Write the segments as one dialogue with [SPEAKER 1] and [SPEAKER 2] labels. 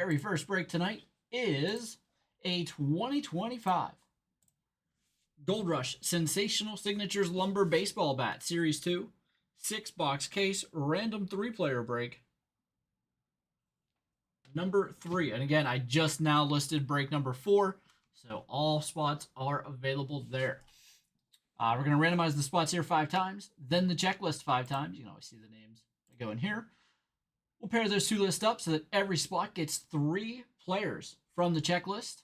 [SPEAKER 1] Very first break tonight is a 2025 Gold Rush Sensational Signatures Lumber Baseball Bat Series 2 6-box case random 3-player break number 3. And again, I just now listed break number 4, so all spots are available there. We're going to randomize the spots here 5 times, then the checklist 5 times. You can always see the names that go in here. We'll pair those 2 lists up so that every spot gets 3 players from the checklist.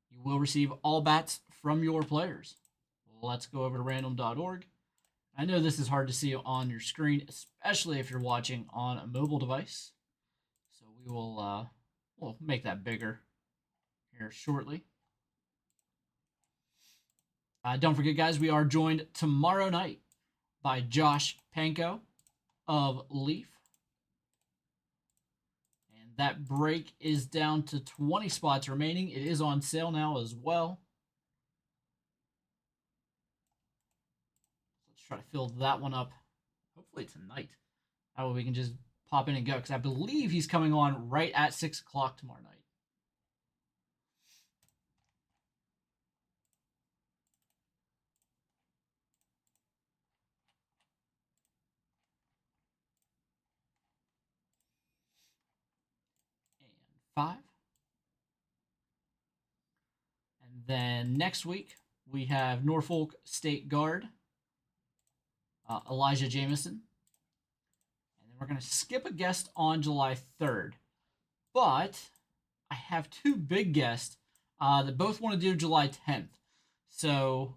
[SPEAKER 1] You will receive all bats from your players. Let's go over to random.org. I know this is hard to see on your screen, especially if you're watching on a mobile device. So we will we'll make that bigger here shortly. Don't forget, guys, we are joined tomorrow night by Josh Panko of Leaf. And that break is down to 20 spots remaining. It is on sale now as well. Let's try to fill that one up, hopefully tonight. That way we can just pop in and go, because I believe he's coming on right at 6 o'clock tomorrow night. And 5. And then next week, we have Norfolk State Guard, Elijah Jameson. And then we're going to skip a guest on July 3rd. But I have 2 big guests that both want to do July 10th. So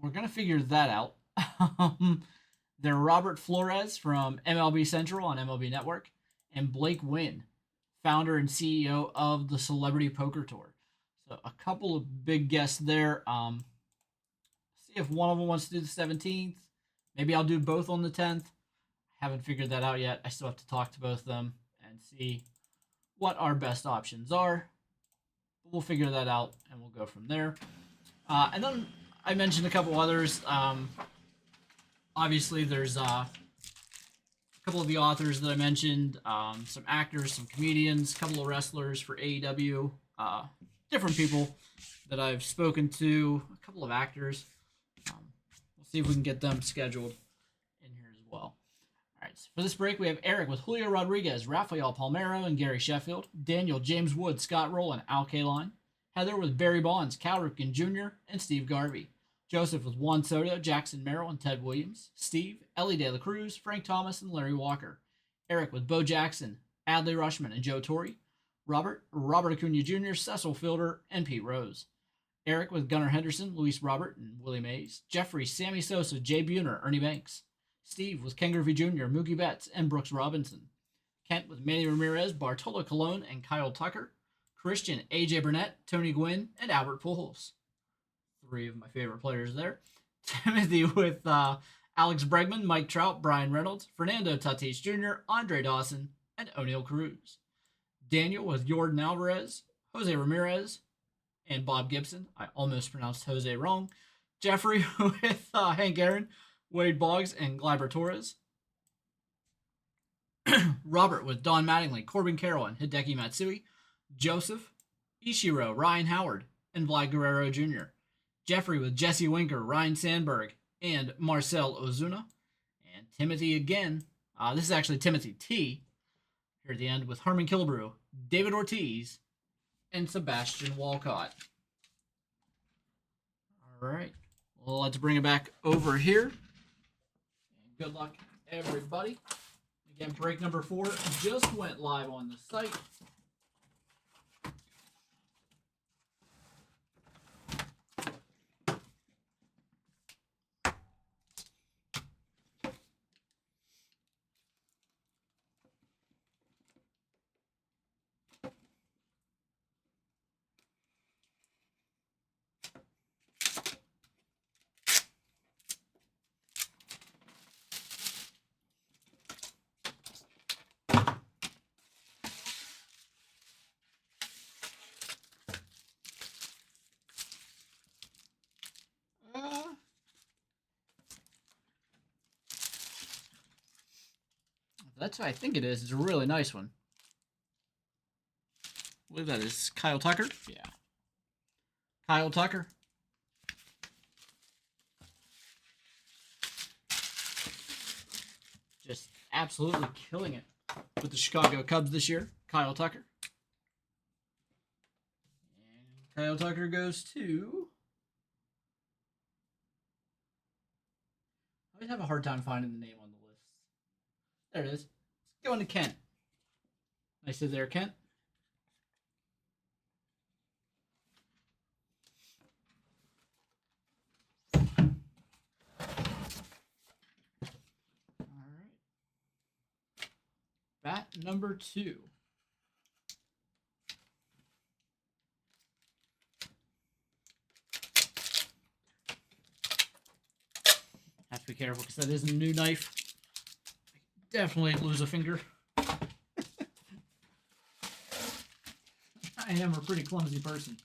[SPEAKER 1] we're going to figure that out. They're Robert Flores from MLB Central on MLB Network and Blake Wynn, founder and CEO of the Celebrity Poker Tour. So a couple of big guests there. See if one of them wants to do the 17th. Maybe I'll do both on the 10th. Haven't figured that out yet. I still have to talk to both of them and see what our best options are. But we'll figure that out and we'll go from there. And then I mentioned a couple others. Obviously, there's a couple of the authors that I mentioned, some actors, some comedians, a couple of wrestlers for AEW, different people that I've spoken to, a couple of actors. We'll see if we can get them scheduled in here as well. All right, so for this break, we have Eric with Julio Rodriguez, Rafael Palmeiro, and Gary Sheffield, Daniel, James Wood, Scott Roll, and Al Kaline, Heather with Barry Bonds, Cal Ripken Jr., and Steve Garvey, Joseph with Juan Soto, Jackson Merrill, and Ted Williams, Steve, Ellie De La Cruz, Frank Thomas, and Larry Walker, Eric with Bo Jackson, Adley Rushman, and Joe Torre, Robert Acuna Jr., Cecil Fielder, and Pete Rose, Eric with Gunnar Henderson, Luis Robert, and Willie Mays, Jeffrey, Sammy Sosa, Jay Buhner, Ernie Banks, Steve with Ken Griffey Jr., Mookie Betts, and Brooks Robinson, Kent with Manny Ramirez, Bartolo Colon, and Kyle Tucker, Christian, AJ Burnett, Tony Gwynn, and Albert Pujols. 3 of my favorite players there. Timothy with Alex Bregman, Mike Trout, Brian Reynolds, Fernando Tatis Jr., Andre Dawson, and O'Neill Cruz. Daniel with Jordan Alvarez, Jose Ramirez, and Bob Gibson. I almost pronounced Jose wrong. Jeffrey with Hank Aaron, Wade Boggs, and Gleyber Torres. Robert with Don Mattingly, Corbin Carroll, and Hideki Matsui. Joseph, Ichiro, Ryan Howard, and Vlad Guerrero Jr. Jeffrey with Jesse Winker, Ryan Sandberg, and Marcel Ozuna. And Timothy again. This is actually Timothy T. Here at the end with Herman Killebrew, David Ortiz, and Sebastian Walcott. All right. Well, let's bring it back over here. And good luck, everybody. Again, break number 4 just went live on the site. That's what I think it is. It's a really nice one. I believe that is Kyle Tucker. Yeah. Kyle Tucker. Just absolutely killing it with the Chicago Cubs this year. Kyle Tucker. And Kyle Tucker goes to... I always have a hard time finding the name on the list. There it is. It's going to Kent. Nice there, Kent. Bat number 2. Have to be careful because that is a new knife. Definitely lose a finger. I am a pretty clumsy person.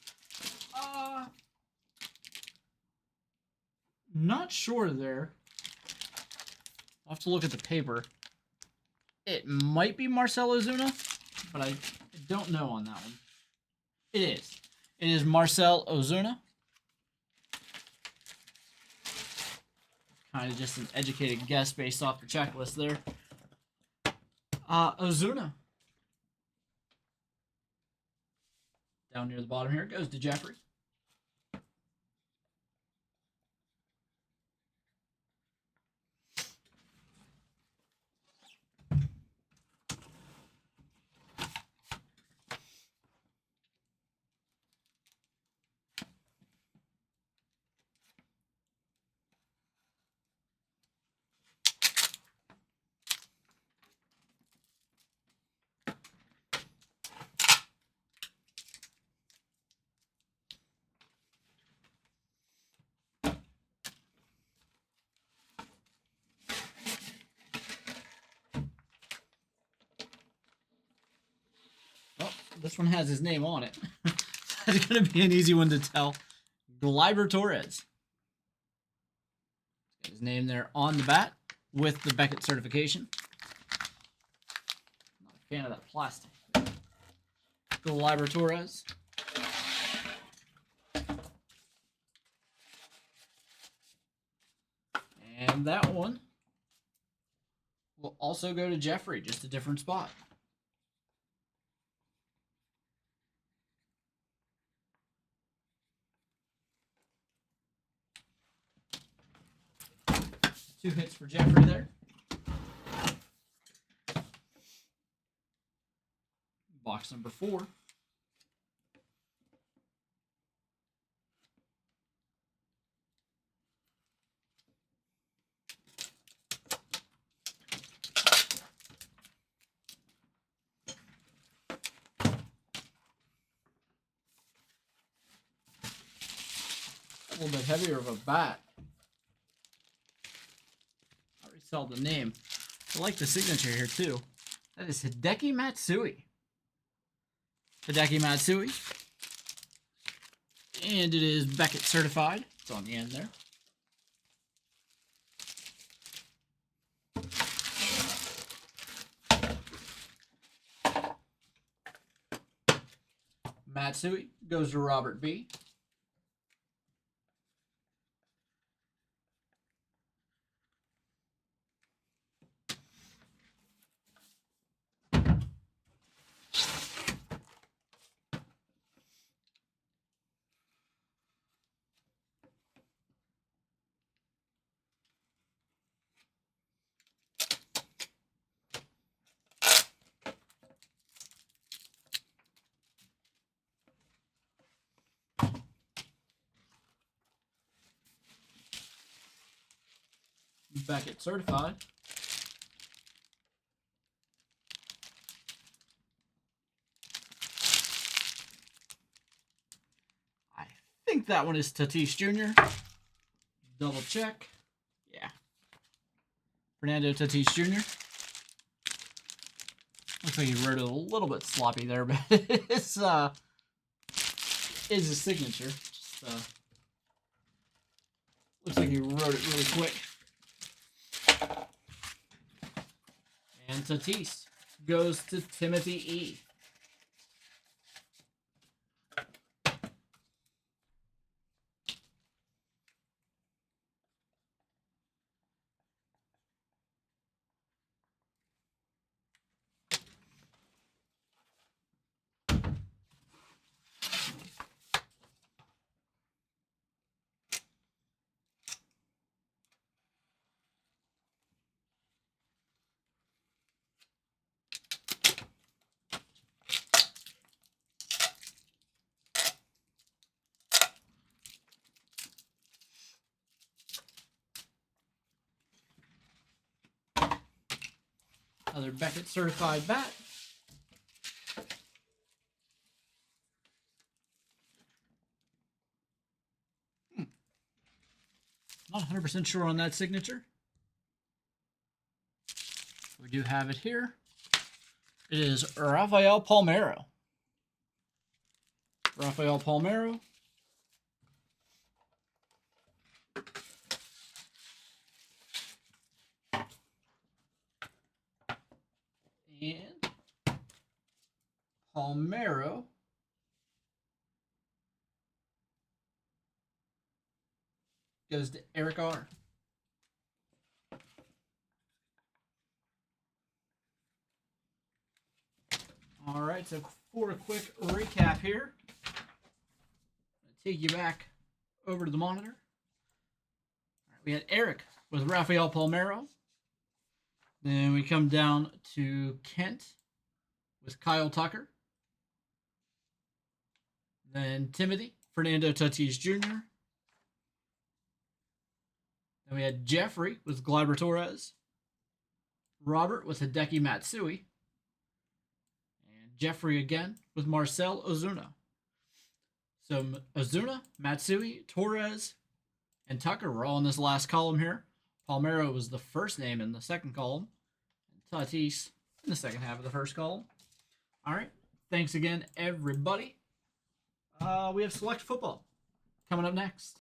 [SPEAKER 1] Not sure there. I'll have to look at the paper. It might be Marcell Ozuna, but I don't know on that one. It is. It is Marcell Ozuna. Kind of just an educated guess based off the checklist there. Ozuna. Down near the bottom here goes to Jeffrey. This one has his name on it. That's going to be an easy one to tell. Gleyber Torres. Got his name there on the bat with the Beckett certification. Not a fan of that plastic. Gleyber Torres. And that one will also go to Jeffrey, just a different spot. Two hits for Jeffrey there. Box number 4. A little bit heavier of a bat. I already saw the name. I like the signature here too. That is Hideki Matsui. Hideki Matsui. And it is Beckett certified. It's on the end there. Matsui goes to Robert B. Beckett certified. I think that one is Tatis Jr. Double check. Yeah. Fernando Tatis Jr. Looks like he wrote it a little bit sloppy there, but it's his signature. Just, looks like he wrote it really quick. And Tatis goes to Timothy E. Another Beckett certified bat. Not 100% sure on that signature. We do have it here. It is Rafael Palmeiro. Rafael Palmeiro. And Palmeiro goes to Eric R. All right, so for a quick recap here, I'll take you back over to the monitor. All right, we had Eric with Rafael Palmeiro. Then we come down to Kent with Kyle Tucker. Then Timothy, Fernando Tatis Jr. Then we had Jeffrey with Gleyber Torres. Robert with Hideki Matsui. Jeffrey again with Marcell Ozuna. So Ozuna, Matsui, Torres, and Tucker were all in this last column here. Palmeiro was the first name in the second column. And Tatis in the second half of the first column. All right. Thanks again, everybody. We have Select Football coming up next.